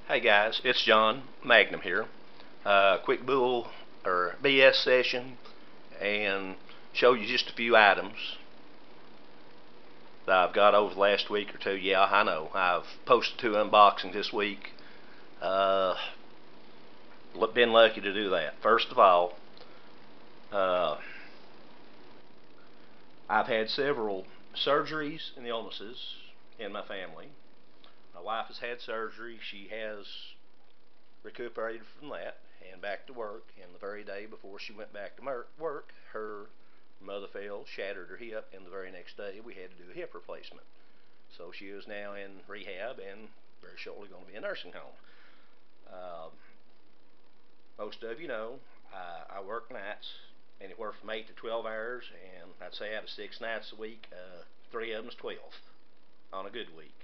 Hey guys, it's John Magnum here. Quick bull or BS session and show you just a few items that I've got over the last week or two. Yeah, I know. I've posted 2 unboxings this week. Been lucky to do that. First of all, I've had several surgeries and illnesses in my family. My wife has had surgery. She has recuperated from that and back to work. And the very day before she went back to work, her mother fell, shattered her hip, and the very next day we had to do a hip replacement. So she is now in rehab and very shortly going to be in a nursing home. Most of you know I work nights, anywhere from 8 to 12 hours, and I'd say out of 6 nights a week, 3 of them is 12 on a good week.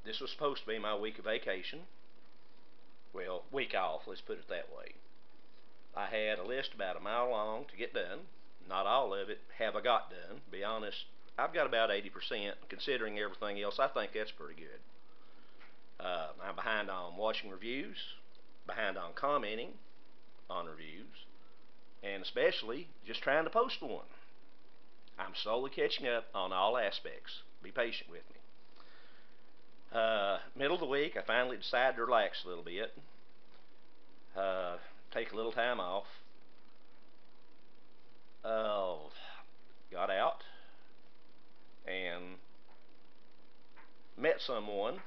This was supposed to be my week of vacation. Well, week off, let's put it that way. I had a list about a mile long to get done. Not all of it have I got done. To be honest, I've got about 80%. Considering everything else, I think that's pretty good. I'm behind on watching reviews, behind on commenting on reviews, and especially just trying to post one. I'm slowly catching up on all aspects. Be patient with me. Middle of the week, I finally decided to relax a little bit, take a little time off. Got out and met someone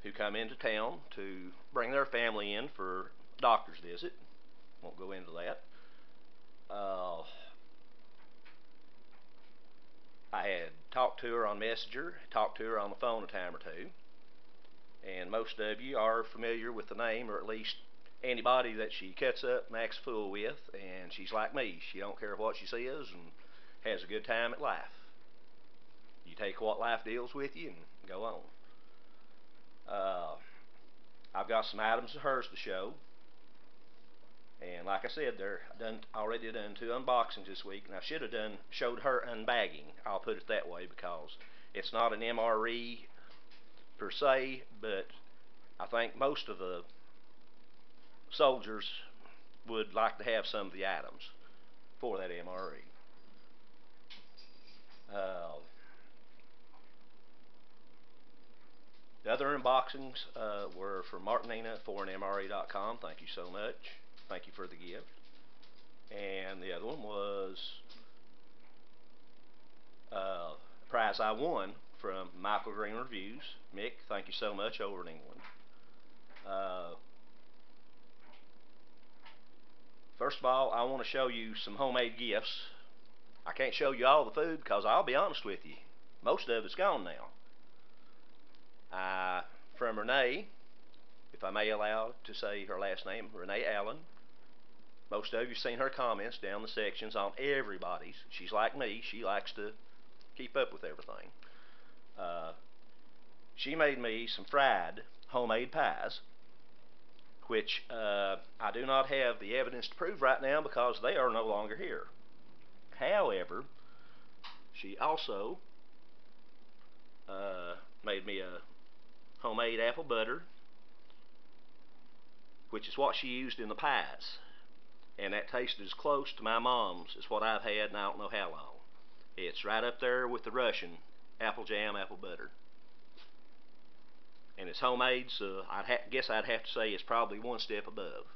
who come into town to bring their family in for a doctor's visit. Won't go into that. I had talked to her on Messenger, talked to her on the phone a time or two, and most of you are familiar with the name, or at least anybody that she cuts up and acts a fool with, and she's like me. She don't care what she says and has a good time at life. You take what life deals with you and go on. I've got some items of hers to show, and like I said, already done 2 unboxings this week, and I should have showed her unbagging. I'll put it that way, because it's not an MRE per se, but I think most of the soldiers would like to have some of the items for that MRE. The other unboxings were from Martinina for MRE.com. Thank you so much. Thank you for the gift. And the other one was a prize I won from Michael Green Reviews. Mick, thank you so much, over in England. First of all, I want to show you some homemade gifts. I can't show you all the food because I'll be honest with you, most of it's gone now. From Renee, if I may allow to say her last name, Renee Allen. Most of you have seen her comments down the sections on everybody's. She's like me. She likes to keep up with everything. She made me some fried homemade pies, which I do not have the evidence to prove right now because they are no longer here. However, she also made me a homemade apple butter, which is what she used in the pies, and that tasted as close to my mom's as what I've had in I don't know how long. It's right up there with the Russian apple jam, apple butter, and it's homemade, so guess I'd have to say it's probably one step above.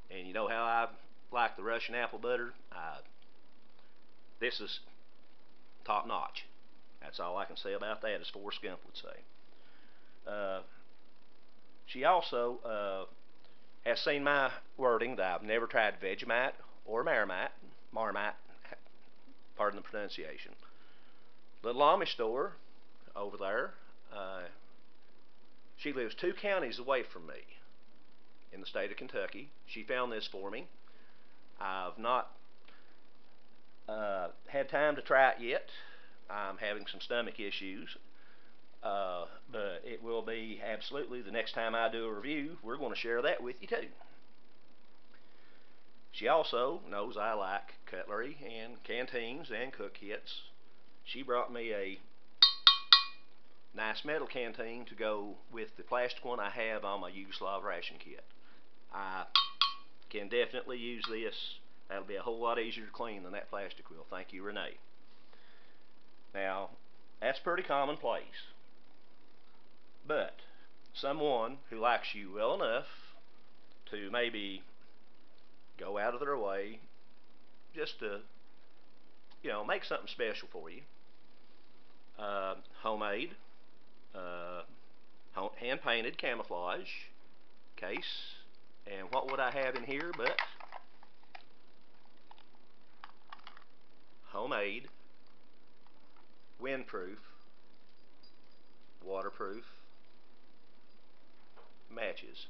And you know how I like the Russian apple butter? This is top notch. That's all I can say about that, as Forrest Gump would say. She also has seen my wording that I've never tried Vegemite or Marmite, pardon the pronunciation. Little Amish store over there. She lives 2 counties away from me in the state of Kentucky. She found this for me. I've not had time to try it yet. I'm having some stomach issues. But it will be absolutely the next time I do a review, we're going to share that with you too. She also knows I like cutlery and canteens and cook kits. She brought me a nice metal canteen to go with the plastic one I have on my Yugoslav ration kit. I can definitely use this. That'll be a whole lot easier to clean than that plastic will. Thank you, Renee. Now, that's pretty commonplace. But someone who likes you well enough to maybe go out of their way just to, make something special for you. Homemade, hand-painted camouflage case. And what would I have in here but homemade, windproof, waterproof matches.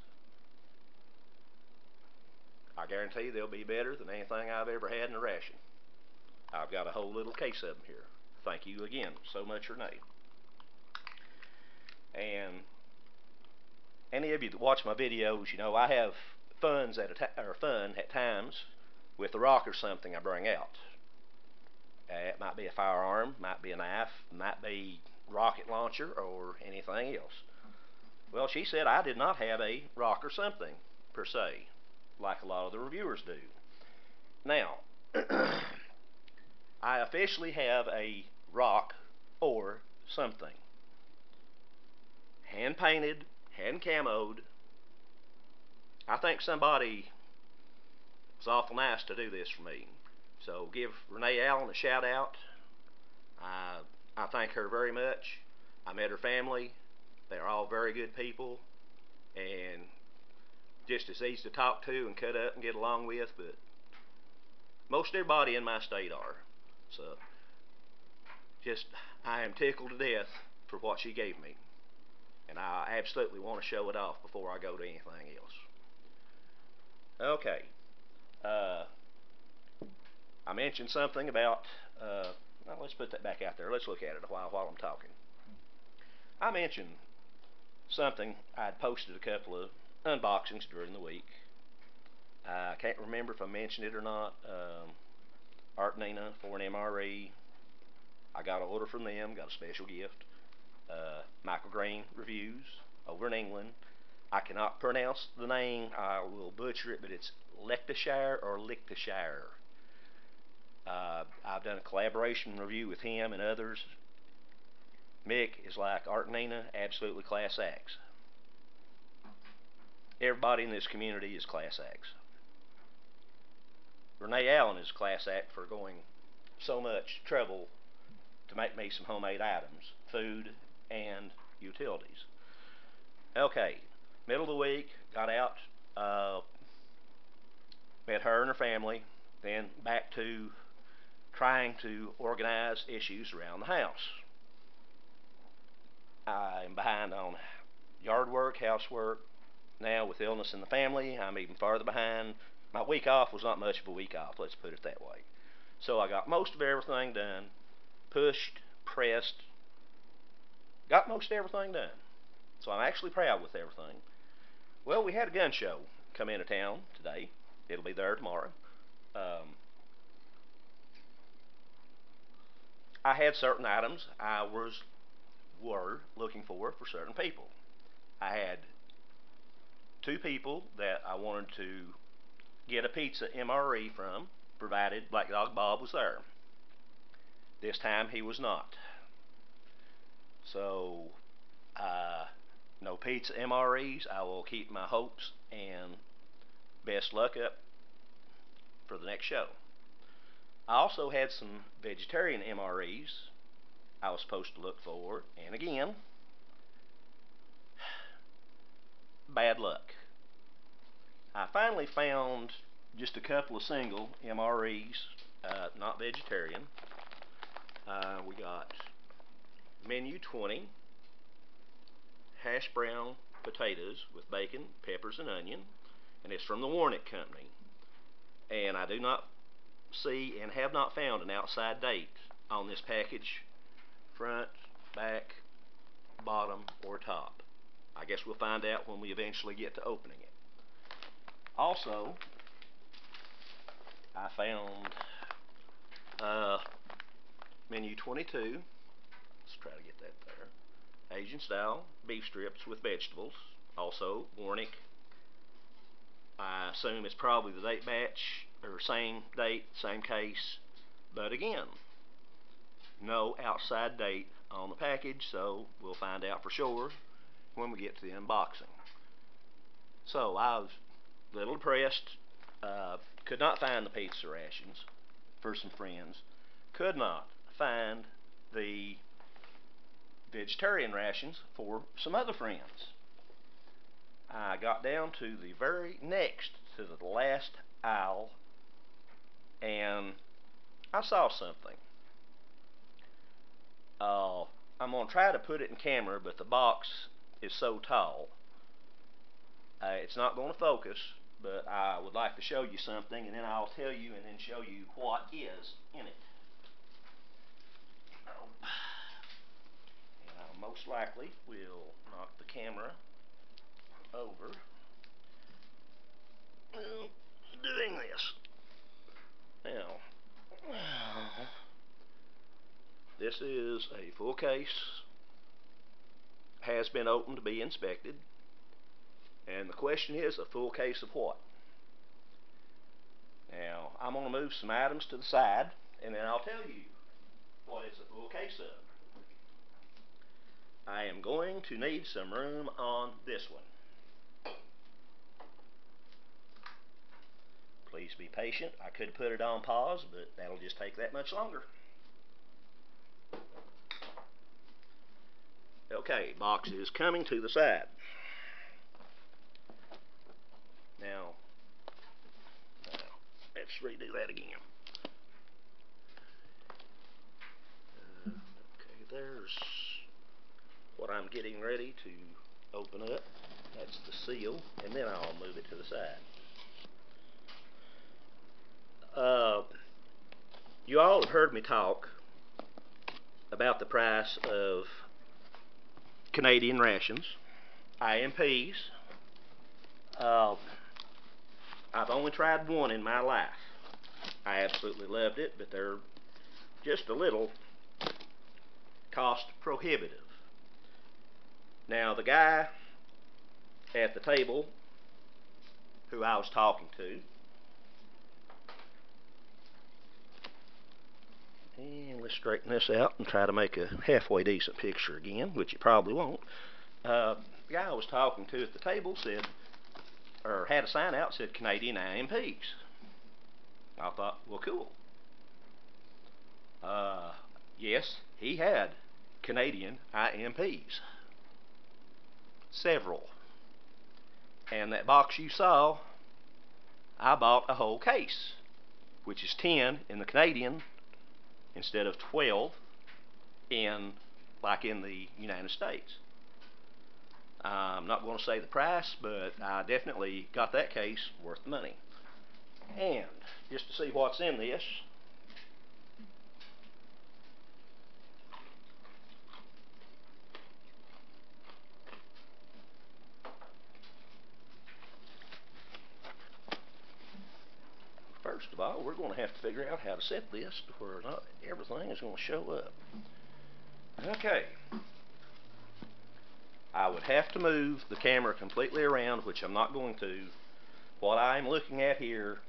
I guarantee they'll be better than anything I've ever had in a ration. I've got a whole little case of them here. Thank you again so much, Renee. And any of you that watch my videos, I have fun at times with a rock or something I bring out. It might be a firearm, might be a knife, might be rocket launcher, or anything else. Well, she said I did not have a rock or something, per se, like a lot of the reviewers do. Now, I officially have a rock or something. Hand-painted, hand-camoed. I think somebody was awful nice to do this for me. So give Renee Allen a shout out. I thank her very much. I met her family. They're all very good people and just as easy to talk to and cut up and get along with, but most everybody in my state are. So I am tickled to death for what she gave me. And I absolutely want to show it off before I go to anything else. Okay. I mentioned something about, well, let's put that back out there. Let's look at it a while I'm talking. I mentioned something. I'd posted a couple of unboxings during the week. I can't remember if I mentioned it or not. Argentina for an MRE. I got an order from them, got a special gift. Michael Green Reviews over in England. I cannot pronounce the name. I will butcher it, but it's Leicestershire or Leicestershire. I've done a collaboration review with him and others. Mick is like Argentina, absolutely class acts. Everybody in this community is class acts. Renee Allen is a class act for going so much trouble to make me some homemade items, food and utilities. Okay, middle of the week, got out, met her and her family, then back to trying to organize issues around the house. I'm behind on yard work, housework. Now with illness in the family, I'm even farther behind. My week off was not much of a week off, let's put it that way. So I got most of everything done, pushed, pressed, got most everything done. So I'm actually proud with everything. Well, we had a gun show come into town today. It'll be there tomorrow. I had certain items I were looking for certain people. I had two people that I wanted to get a pizza MRE from, provided Blackdog Bob was there. This time he was not. So, no pizza MREs. I will keep my hopes and best luck up for the next show. I also had some vegetarian MREs I was supposed to look for, and again, bad luck. I finally found just a couple of single MREs, not vegetarian. We got menu 20, hash brown potatoes with bacon, peppers, and onion, and it's from the Warnick Company. And I do not see and have not found an outside date on this package, front, back, bottom, or top. I guess we'll find out when we eventually get to opening it. Also, I found menu 22. Let's try to get that there. Asian style beef strips with vegetables. Also, Warnick. I assume it's probably the date batch, or same date, same case. But again, no outside date on the package, so we'll find out for sure when we get to the unboxing. So I was a little depressed. Could not find the pizza rations for some friends. Could not find the vegetarian rations for some other friends. I got down to the very next to the last aisle, and I saw something. I'm going to try to put it in camera, but the box is so tall. It's not going to focus, but I would like to show you something, and then I'll tell you and then show you what is in it. And I most likely will knock the camera over doing this. Now, this is a full case, has been opened to be inspected, and the question is, a full case of what? Now, I'm going to move some items to the side, and then I'll tell you what it's a full case of. I am going to need some room on this one. Please be patient. I could put it on pause, but that'll just take that much longer. Okay, box is coming to the side. Now, let's redo that again. Okay, there's what I'm getting ready to open up. That's the seal, and then I'll move it to the side. You all have heard me talk about the price of Canadian rations, IMP'S. I've only tried one in my life. I absolutely loved it, but they're just a little cost prohibitive. Now, the guy at the table who I was talking to, and let's straighten this out and try to make a halfway decent picture again, which you probably won't. The guy I was talking to at the table said, or had a sign out that said Canadian IMP'S. I thought, well, cool. Yes, he had Canadian IMP'S. Several. And that box you saw, I bought a whole case, which is 10 in the Canadian instead of 12 like in the United States. I'm not going to say the price, but I definitely got that case worth the money. And just to see what's in this, first of all, we're going to have to figure out how to set this to where not everything is going to show up. Okay. I would have to move the camera completely around, which I'm not going to. What I'm looking at here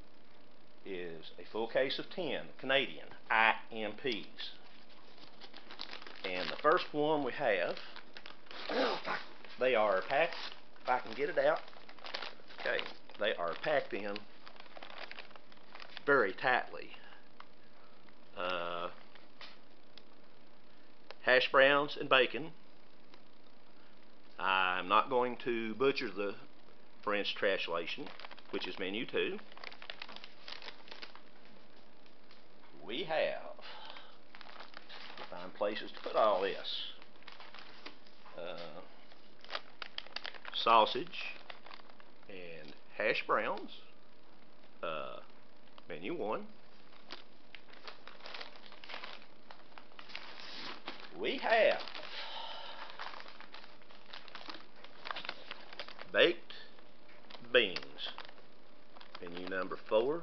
is a full case of 10 Canadian IMP'S. And the first one we have, they are packed, if I can get it out, okay, they are packed in very tightly. Hash browns and bacon. I'm not going to butcher the French translation, which is menu 2. We have to find places to put all this. Sausage and hash browns, menu 1. We have baked beans, menu number 4.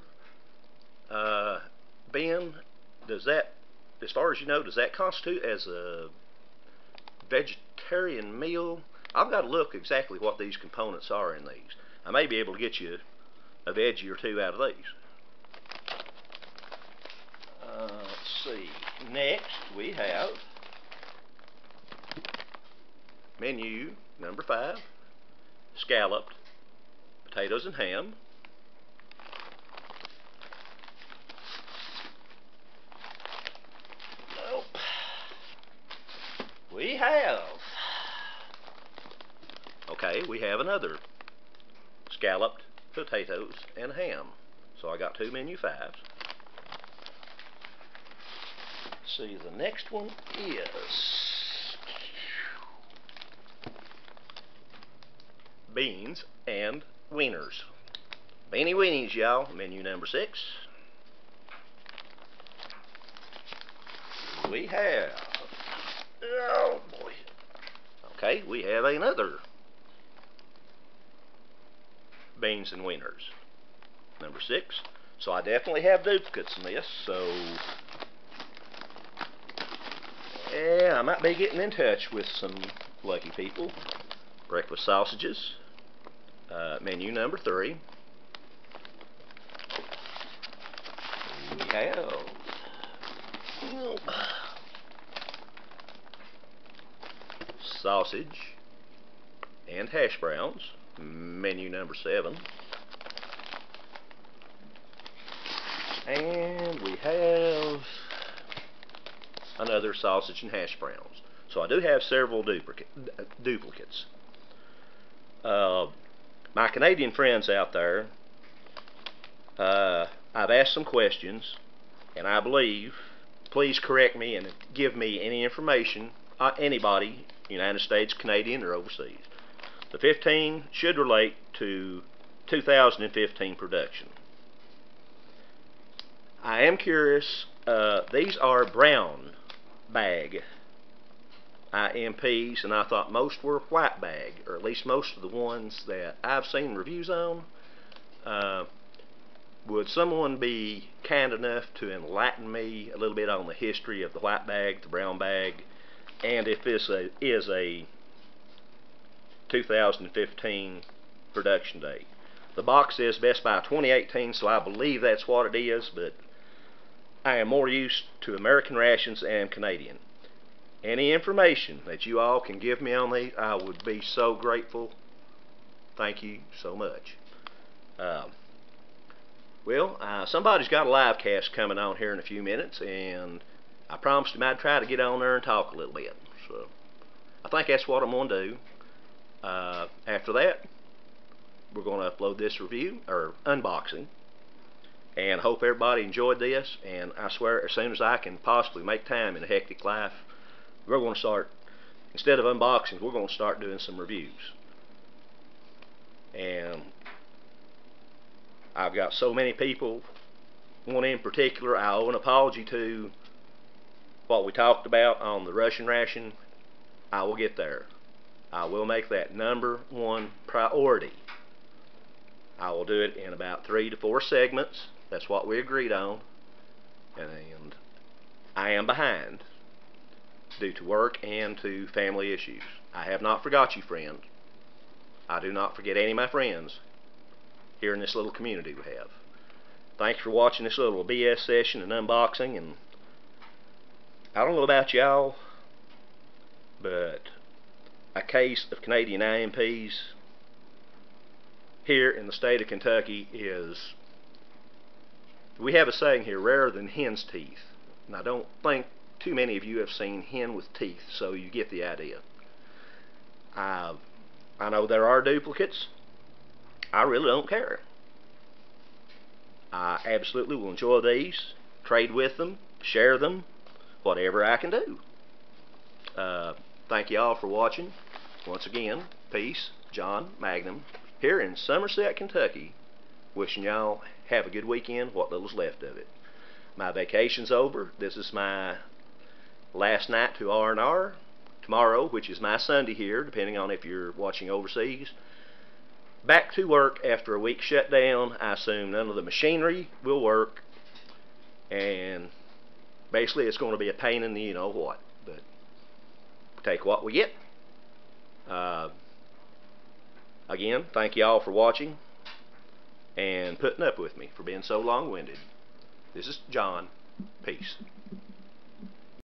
Ben, does that, as far as you know, does that constitute as a vegetarian meal. I've got to look exactly what these components are in these. I may be able to get you a veggie or two out of these. Let's see. Next we have menu number 5, scalloped potatoes and ham. Nope. We have another scalloped potatoes and ham. So I got 2 menu 5s. See, the next one is beans and wieners. Beanie weenies, y'all. Menu number 6. We have, oh boy. Okay, we have another beans and wieners. Number 6. So I definitely have duplicates in this, so yeah, I might be getting in touch with some lucky people. Breakfast sausages. Menu number 3. We have sausage and hash browns. Menu number 7. And we have another sausage and hash browns. So I do have several duplicates. My Canadian friends out there, I've asked some questions, and I believe, please correct me and give me any information, anybody, United States, Canadian, or overseas. The 15 should relate to 2015 production. I am curious, these are brown bag IMP'S, and I thought most were white bag, or at least most of the ones that I've seen reviews on. Would someone be kind enough to enlighten me a little bit on the history of the white bag, the brown bag, and if this is a 2015 production date? The box says Best Buy 2018, so I believe that's what it is, but I am more used to American rations and Canadian. Any information that you all can give me on these, I would be so grateful. Thank you so much. Somebody's got a live cast coming on here in a few minutes, and I promised him I'd try to get on there and talk a little bit. So I think that's what I'm going to do. After that, we're going to upload this review, or unboxing, and hope everybody enjoyed this. And I swear, as soon as I can possibly make time in a hectic life, we're going to start, instead of unboxings, we're going to start doing some reviews. And I've got so many people, one in particular I owe an apology to. What we talked about on the Russian ration, I will get there. I will make that #1 priority. I will do it in about 3 to 4 segments. That's what we agreed on. And I am behind due to work and to family issues. I have not forgot you, friend. I do not forget any of my friends here in this little community we have. Thanks for watching this little BS session and unboxing. And I don't know about y'all, but a case of Canadian IMP'S here in the state of Kentucky is, we have a saying here, rarer than hen's teeth. And I don't think too many of you have seen hen with teeth, so you get the idea. I know there are duplicates. I really don't care. I absolutely will enjoy these, trade with them, share them, whatever I can do. Thank you all for watching. Once again, peace, John Magnum, here in Somerset, Kentucky, wishing y'all have a good weekend, what little's left of it. My vacation's over. This is my last night to R&R. Tomorrow, which is my Sunday here, depending on if you're watching overseas, back to work after a week shutdown. I assume none of the machinery will work, and basically it's going to be a pain in the you-know-what. But take what we get. Again, thank you all for watching and putting up with me for being so long-winded. This is John. Peace.